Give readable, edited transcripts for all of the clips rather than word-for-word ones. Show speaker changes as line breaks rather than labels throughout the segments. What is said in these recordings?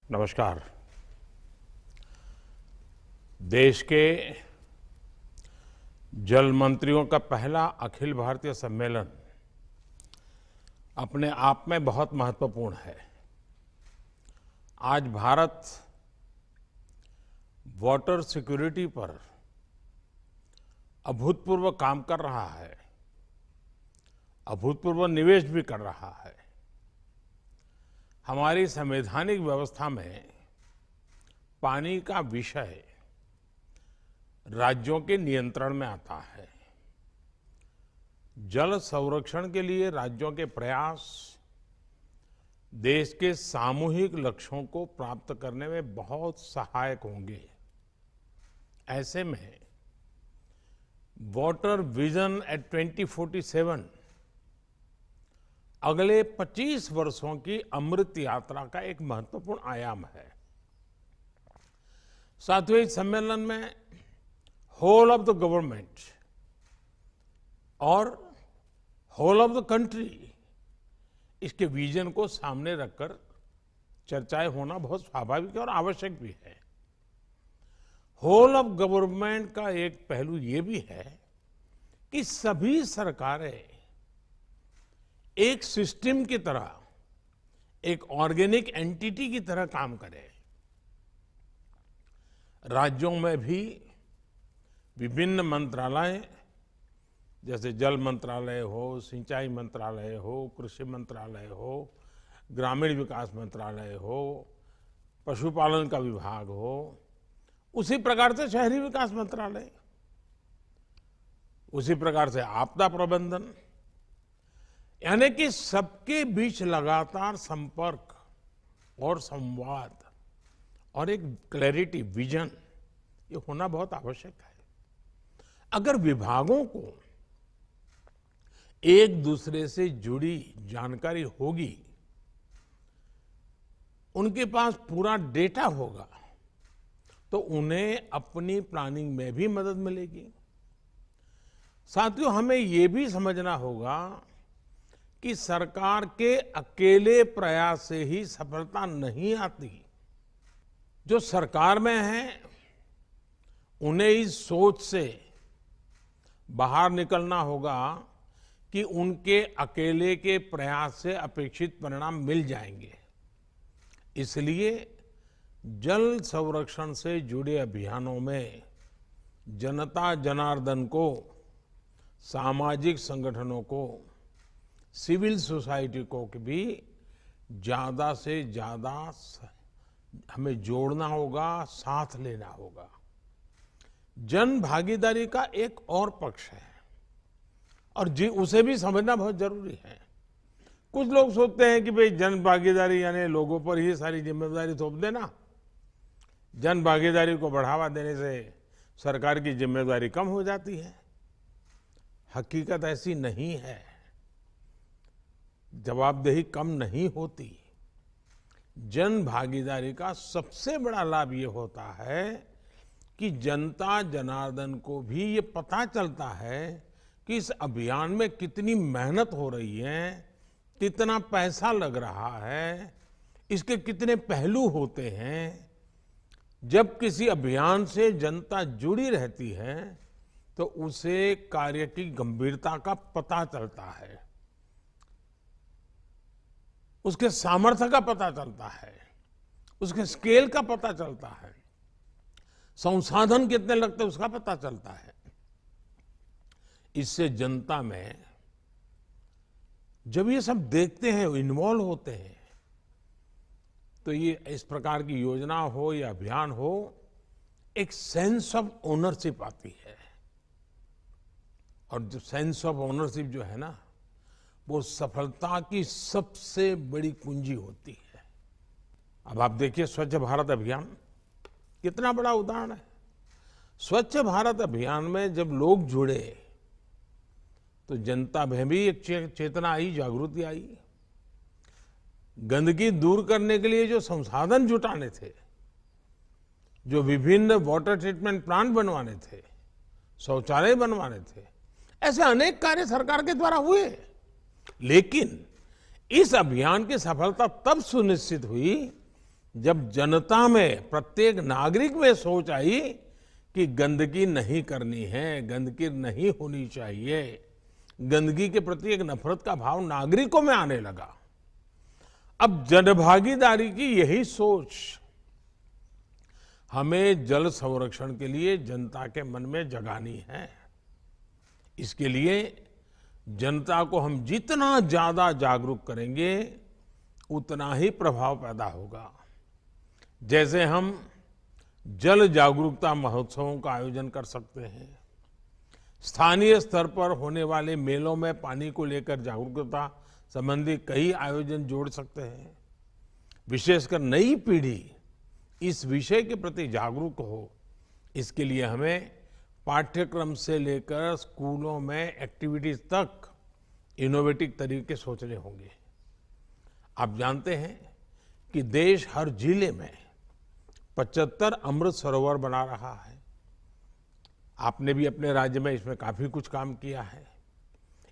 नमस्कार। देश के जल मंत्रियों का पहला अखिल भारतीय सम्मेलन अपने आप में बहुत महत्वपूर्ण है। आज भारत वाटर सिक्योरिटी पर अभूतपूर्व काम कर रहा है, अभूतपूर्व निवेश भी कर रहा है। हमारी संवैधानिक व्यवस्था में पानी का विषय राज्यों के नियंत्रण में आता है। जल संरक्षण के लिए राज्यों के प्रयास देश के सामूहिक लक्ष्यों को प्राप्त करने में बहुत सहायक होंगे। ऐसे में वाटर विजन एट 2047 अगले 25 वर्षों की अमृत यात्रा का एक महत्वपूर्ण आयाम है। साथियों, इस सम्मेलन में होल ऑफ द गवर्नमेंट और होल ऑफ द कंट्री इसके विजन को सामने रखकर चर्चाएं होना बहुत स्वाभाविक और आवश्यक भी है। होल ऑफ गवर्नमेंट का एक पहलू ये भी है कि सभी सरकारें एक सिस्टम की तरह, एक ऑर्गेनिक एंटिटी की तरह काम करें। राज्यों में भी विभिन्न मंत्रालय जैसे जल मंत्रालय हो, सिंचाई मंत्रालय हो, कृषि मंत्रालय हो, ग्रामीण विकास मंत्रालय हो, पशुपालन का विभाग हो, उसी प्रकार से शहरी विकास मंत्रालय, उसी प्रकार से आपदा प्रबंधन, यानी कि सबके बीच लगातार संपर्क और संवाद और एक क्लैरिटी, विजन, ये होना बहुत आवश्यक है। अगर विभागों को एक दूसरे से जुड़ी जानकारी होगी, उनके पास पूरा डेटा होगा, तो उन्हें अपनी प्लानिंग में भी मदद मिलेगी। साथियों, हमें ये भी समझना होगा कि सरकार के अकेले प्रयास से ही सफलता नहीं आती। जो सरकार में है उन्हें इस सोच से बाहर निकलना होगा कि उनके अकेले के प्रयास से अपेक्षित परिणाम मिल जाएंगे। इसलिए जल संरक्षण से जुड़े अभियानों में जनता जनार्दन को, सामाजिक संगठनों को, सिविल सोसाइटी को भी ज्यादा से ज्यादा हमें जोड़ना होगा, साथ लेना होगा। जन भागीदारी का एक और पक्ष है और उसे भी समझना बहुत जरूरी है। कुछ लोग सोचते हैं कि भाई जन भागीदारी यानी लोगों पर ही सारी जिम्मेदारी थोप देना, जन भागीदारी को बढ़ावा देने से सरकार की जिम्मेदारी कम हो जाती है। हकीकत ऐसी नहीं है, जवाबदेही कम नहीं होती। जन भागीदारी का सबसे बड़ा लाभ ये होता है कि जनता जनार्दन को भी ये पता चलता है कि इस अभियान में कितनी मेहनत हो रही है, कितना पैसा लग रहा है, इसके कितने पहलू होते हैं। जब किसी अभियान से जनता जुड़ी रहती है तो उसे कार्य की गंभीरता का पता चलता है, उसके सामर्थ्य का पता चलता है, उसके स्केल का पता चलता है, संसाधन कितने लगते हैं उसका पता चलता है। इससे जनता में जब ये सब देखते हैं, इन्वॉल्व होते हैं, तो ये इस प्रकार की योजना हो या अभियान हो, एक सेंस ऑफ ओनरशिप आती है। और जो सेंस ऑफ ओनरशिप जो है ना, वो सफलता की सबसे बड़ी कुंजी होती है। अब आप देखिए, स्वच्छ भारत अभियान कितना बड़ा उदाहरण है। स्वच्छ भारत अभियान में जब लोग जुड़े तो जनता में भी एक चेतना आई, जागृति आई। गंदगी दूर करने के लिए जो संसाधन जुटाने थे, जो विभिन्न वाटर ट्रीटमेंट प्लांट बनवाने थे, शौचालय बनवाने थे, ऐसे अनेक कार्य सरकार के द्वारा हुए। लेकिन इस अभियान की सफलता तब सुनिश्चित हुई जब जनता में, प्रत्येक नागरिक में सोच आई कि गंदगी नहीं करनी है, गंदगी नहीं होनी चाहिए, गंदगी के प्रति एक नफरत का भाव नागरिकों में आने लगा। अब जनभागीदारी की यही सोच हमें जल संरक्षण के लिए जनता के मन में जगानी है। इसके लिए जनता को हम जितना ज्यादा जागरूक करेंगे, उतना ही प्रभाव पैदा होगा। जैसे हम जल जागरूकता महोत्सवों का आयोजन कर सकते हैं, स्थानीय स्तर पर होने वाले मेलों में पानी को लेकर जागरूकता संबंधी कई आयोजन जोड़ सकते हैं। विशेषकर नई पीढ़ी इस विषय के प्रति जागरूक हो, इसके लिए हमें पाठ्यक्रम से लेकर स्कूलों में एक्टिविटीज तक इनोवेटिव तरीके सोचने होंगे। आप जानते हैं कि देश हर जिले में 75 अमृत सरोवर बना रहा है। आपने भी अपने राज्य में इसमें काफी कुछ काम किया है।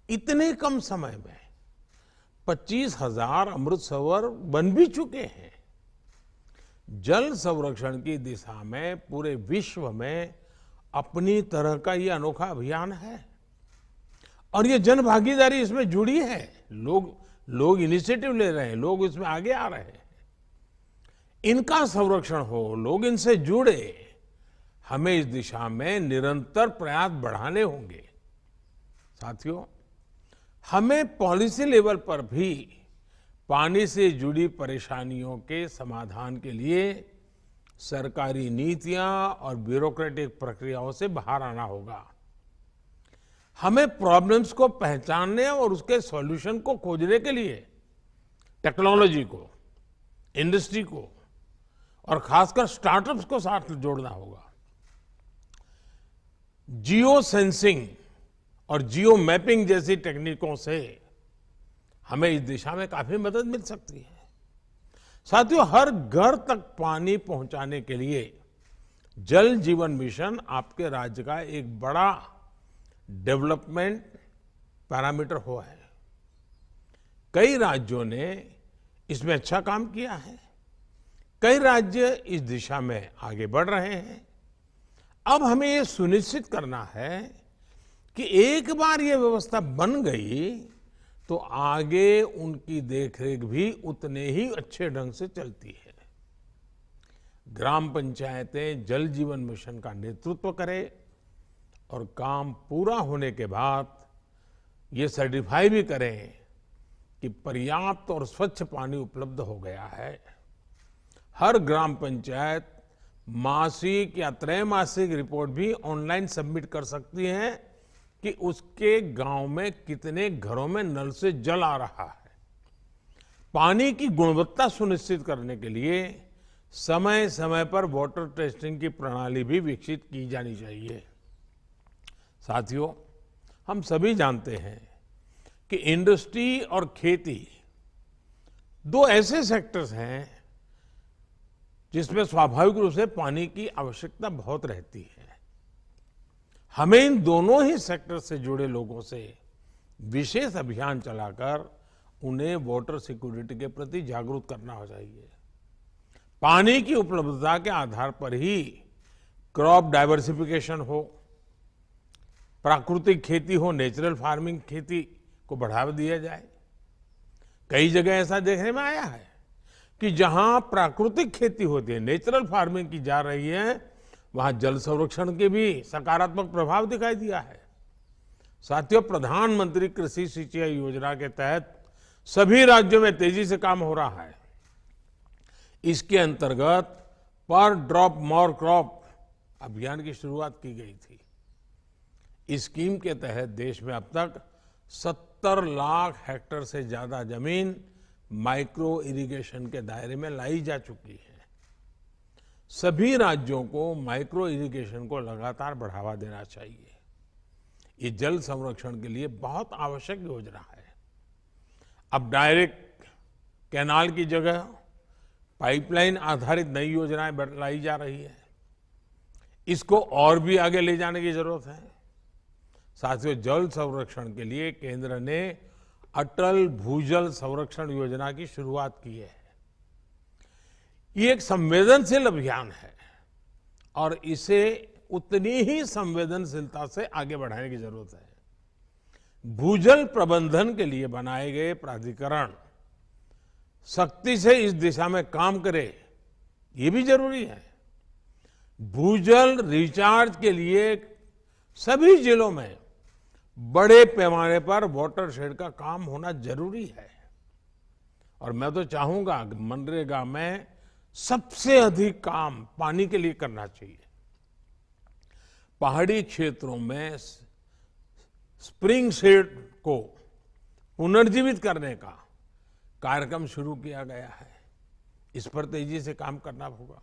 इतने कम समय में 25,000 अमृत सरोवर बन भी चुके हैं। जल संरक्षण की दिशा में पूरे विश्व में अपनी तरह का ये अनोखा अभियान है और ये जन भागीदारी इसमें जुड़ी है। लोग इनिशिएटिव ले रहे हैं, लोग इसमें आगे आ रहे हैं। इनका संरक्षण हो, लोग इनसे जुड़े, हमें इस दिशा में निरंतर प्रयास बढ़ाने होंगे। साथियों, हमें पॉलिसी लेवल पर भी पानी से जुड़ी परेशानियों के समाधान के लिए सरकारी नीतियां और ब्यूरोक्रेटिक प्रक्रियाओं से बाहर आना होगा। हमें प्रॉब्लम्स को पहचानने और उसके सॉल्यूशन को खोजने के लिए टेक्नोलॉजी को, इंडस्ट्री को और खासकर स्टार्टअप्स को साथ जोड़ना होगा। जियो सेंसिंग और जियो मैपिंग जैसी टेक्निकों से हमें इस दिशा में काफी मदद मिल सकती है। साथियों, हर घर तक पानी पहुंचाने के लिए जल जीवन मिशन आपके राज्य का एक बड़ा डेवलपमेंट पैरामीटर हुआ है। कई राज्यों ने इसमें अच्छा काम किया है। कई राज्य इस दिशा में आगे बढ़ रहे हैं। अब हमें ये सुनिश्चित करना है कि एक बार ये व्यवस्था बन गई तो आगे उनकी देखरेख भी उतने ही अच्छे ढंग से चलती है। ग्राम पंचायतें जल जीवन मिशन का नेतृत्व करें और काम पूरा होने के बाद ये सर्टिफाई भी करें कि पर्याप्त और स्वच्छ पानी उपलब्ध हो गया है। हर ग्राम पंचायत मासिक या त्रैमासिक रिपोर्ट भी ऑनलाइन सबमिट कर सकती है कि उसके गांव में कितने घरों में नल से जल आ रहा है। पानी की गुणवत्ता सुनिश्चित करने के लिए समय समय पर वाटर टेस्टिंग की प्रणाली भी विकसित की जानी चाहिए। साथियों, हम सभी जानते हैं कि इंडस्ट्री और खेती दो ऐसे सेक्टर्स हैं जिसमें स्वाभाविक रूप से पानी की आवश्यकता बहुत रहती है। हमें इन दोनों ही सेक्टर से जुड़े लोगों से विशेष अभियान चलाकर उन्हें वाटर सिक्योरिटी के प्रति जागरूक करना चाहिए। पानी की उपलब्धता के आधार पर ही क्रॉप डाइवर्सिफिकेशन हो, प्राकृतिक खेती हो, नेचुरल फार्मिंग खेती को बढ़ावा दिया जाए। कई जगह ऐसा देखने में आया है कि जहां प्राकृतिक खेती होती है, नेचुरल फार्मिंग की जा रही है, वहां जल संरक्षण के भी सकारात्मक प्रभाव दिखाई दिया है। साथियों, प्रधानमंत्री कृषि सिंचाई योजना के तहत सभी राज्यों में तेजी से काम हो रहा है। इसके अंतर्गत पर ड्रॉप मोर क्रॉप अभियान की शुरुआत की गई थी। इस स्कीम के तहत देश में अब तक 70 लाख हेक्टेयर से ज्यादा जमीन माइक्रो इरिगेशन के दायरे में लाई जा चुकी है। सभी राज्यों को माइक्रो इरिगेशन को लगातार बढ़ावा देना चाहिए। ये जल संरक्षण के लिए बहुत आवश्यक योजना है। अब डायरेक्ट कैनाल की जगह पाइपलाइन आधारित नई योजनाएं लाई जा रही है। इसको और भी आगे ले जाने की जरूरत है। साथियों, जल संरक्षण के लिए केंद्र ने अटल भूजल संरक्षण योजना की शुरुआत की है। ये एक संवेदनशील अभियान है और इसे उतनी ही संवेदनशीलता से आगे बढ़ाने की जरूरत है। भूजल प्रबंधन के लिए बनाए गए प्राधिकरण सख्ती से इस दिशा में काम करे, ये भी जरूरी है। भूजल रिचार्ज के लिए सभी जिलों में बड़े पैमाने पर वाटर शेड का काम होना जरूरी है। और मैं तो चाहूंगा कि मनरेगा में सबसे अधिक काम पानी के लिए करना चाहिए। पहाड़ी क्षेत्रों में स्प्रिंग सीड को पुनर्जीवित करने का कार्यक्रम शुरू किया गया है। इस पर तेजी से काम करना होगा।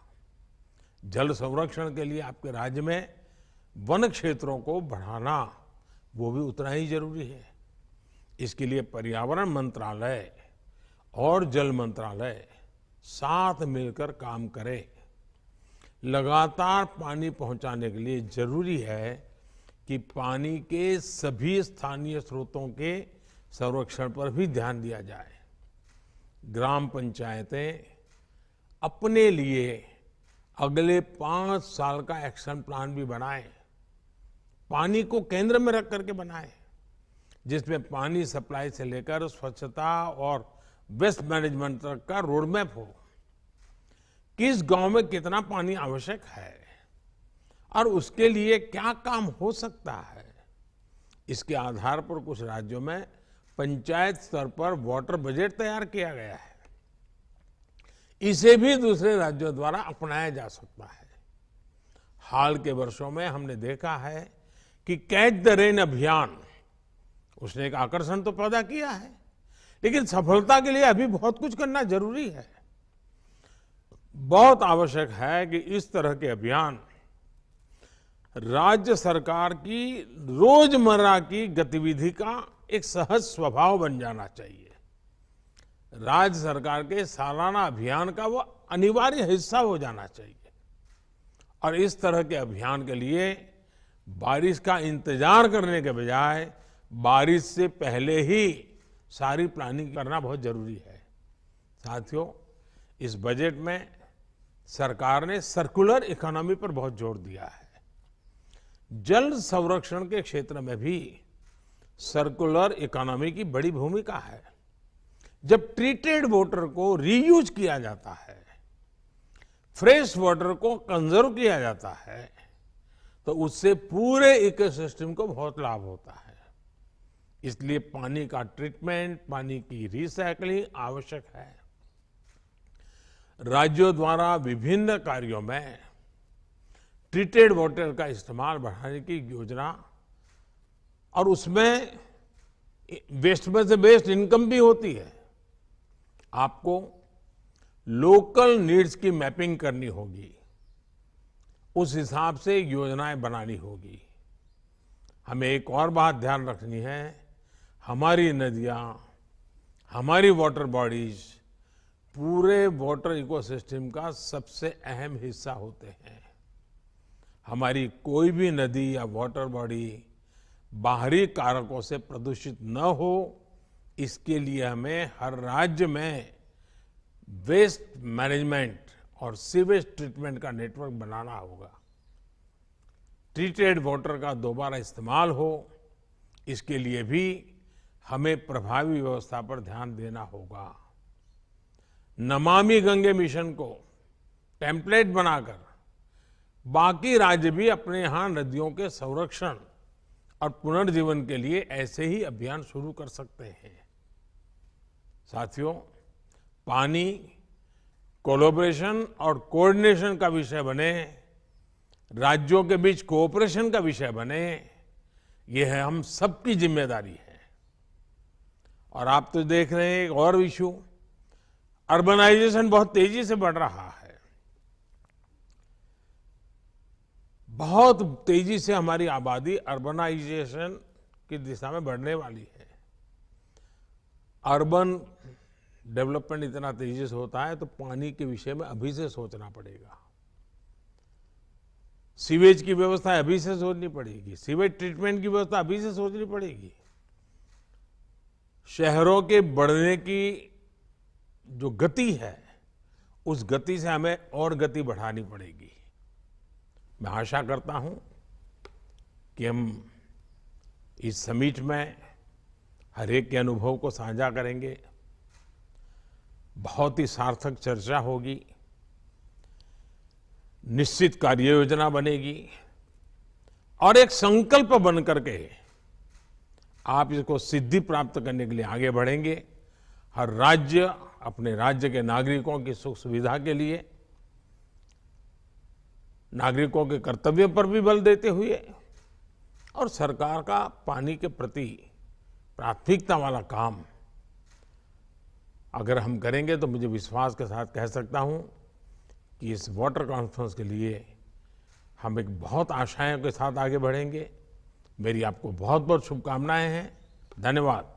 जल संरक्षण के लिए आपके राज्य में वन क्षेत्रों को बढ़ाना वो भी उतना ही जरूरी है। इसके लिए पर्यावरण मंत्रालय और जल मंत्रालय साथ मिलकर काम करें। लगातार पानी पहुंचाने के लिए जरूरी है कि पानी के सभी स्थानीय स्रोतों के संरक्षण पर भी ध्यान दिया जाए। ग्राम पंचायतें अपने लिए अगले 5 साल का एक्शन प्लान भी बनाएं। पानी को केंद्र में रख करके बनाएं, जिसमें पानी सप्लाई से लेकर स्वच्छता और वेस्ट मैनेजमेंट तक का रोड मैप हो। किस गांव में कितना पानी आवश्यक है और उसके लिए क्या काम हो सकता है, इसके आधार पर कुछ राज्यों में पंचायत स्तर पर वाटर बजट तैयार किया गया है। इसे भी दूसरे राज्यों द्वारा अपनाया जा सकता है। हाल के वर्षों में हमने देखा है कि कैच द रेन अभियान उसने एक आकर्षण तो पैदा किया है, लेकिन सफलता के लिए अभी बहुत कुछ करना जरूरी है। बहुत आवश्यक है कि इस तरह के अभियान राज्य सरकार की रोजमर्रा की गतिविधि का एक सहज स्वभाव बन जाना चाहिए। राज्य सरकार के सालाना अभियान का वो अनिवार्य हिस्सा हो जाना चाहिए। और इस तरह के अभियान के लिए बारिश का इंतजार करने के बजाय बारिश से पहले ही सारी प्लानिंग करना बहुत जरूरी है। साथियों, इस बजट में सरकार ने सर्कुलर इकोनॉमी पर बहुत जोर दिया है। जल संरक्षण के क्षेत्र में भी सर्कुलर इकोनॉमी की बड़ी भूमिका है। जब ट्रीटेड वाटर को रीयूज किया जाता है, फ्रेश वाटर को कंजर्व किया जाता है, तो उससे पूरे इकोसिस्टम को बहुत लाभ होता है। इसलिए पानी का ट्रीटमेंट, पानी की रिसाइकलिंग आवश्यक है। राज्यों द्वारा विभिन्न कार्यों में ट्रीटेड वाटर का इस्तेमाल बढ़ाने की योजना और उसमें वेस्ट में से बेस्ट इनकम भी होती है। आपको लोकल नीड्स की मैपिंग करनी होगी, उस हिसाब से योजनाएं बनानी होगी। हमें एक और बात ध्यान रखनी है, हमारी नदियां, हमारी वाटर बॉडीज पूरे वाटर इकोसिस्टम का सबसे अहम हिस्सा होते हैं। हमारी कोई भी नदी या वाटर बॉडी बाहरी कारकों से प्रदूषित न हो, इसके लिए हमें हर राज्य में वेस्ट मैनेजमेंट और सीवेज ट्रीटमेंट का नेटवर्क बनाना होगा। ट्रीटेड वाटर का दोबारा इस्तेमाल हो, इसके लिए भी हमें प्रभावी व्यवस्था पर ध्यान देना होगा। नमामि गंगे मिशन को टेम्पलेट बनाकर बाकी राज्य भी अपने यहां नदियों के संरक्षण और पुनर्जीवन के लिए ऐसे ही अभियान शुरू कर सकते हैं। साथियों, पानी कोलैबोरेशन और कोऑर्डिनेशन का विषय बने, राज्यों के बीच कोऑपरेशन का विषय बने, ये है हम सबकी जिम्मेदारी है। और आप तो देख रहे हैं एक और इशू, अर्बनाइजेशन बहुत तेजी से बढ़ रहा है। बहुत तेजी से हमारी आबादी अर्बनाइजेशन की दिशा में बढ़ने वाली है। अर्बन डेवलपमेंट इतना तेजी से होता है तो पानी के विषय में अभी से सोचना पड़ेगा। सीवेज की व्यवस्था अभी से सोचनी पड़ेगी, सीवेज ट्रीटमेंट की व्यवस्था अभी से सोचनी पड़ेगी। शहरों के बढ़ने की जो गति है उस गति से हमें और गति बढ़ानी पड़ेगी। मैं आशा करता हूं कि हम इस समिट में हर एक के अनुभव को साझा करेंगे, बहुत ही सार्थक चर्चा होगी, निश्चित कार्य योजना बनेगी और एक संकल्प बन करके आप इसको सिद्धि प्राप्त करने के लिए आगे बढ़ेंगे। हर राज्य अपने राज्य के नागरिकों की सुख सुविधा के लिए, नागरिकों के कर्तव्य पर भी बल देते हुए और सरकार का पानी के प्रति प्राथमिकता वाला काम अगर हम करेंगे तो मुझे विश्वास के साथ कह सकता हूं कि इस वाटर कॉन्फ्रेंस के लिए हम एक बहुत आशाओं के साथ आगे बढ़ेंगे। मेरी आपको बहुत बहुत शुभकामनाएं हैं। धन्यवाद।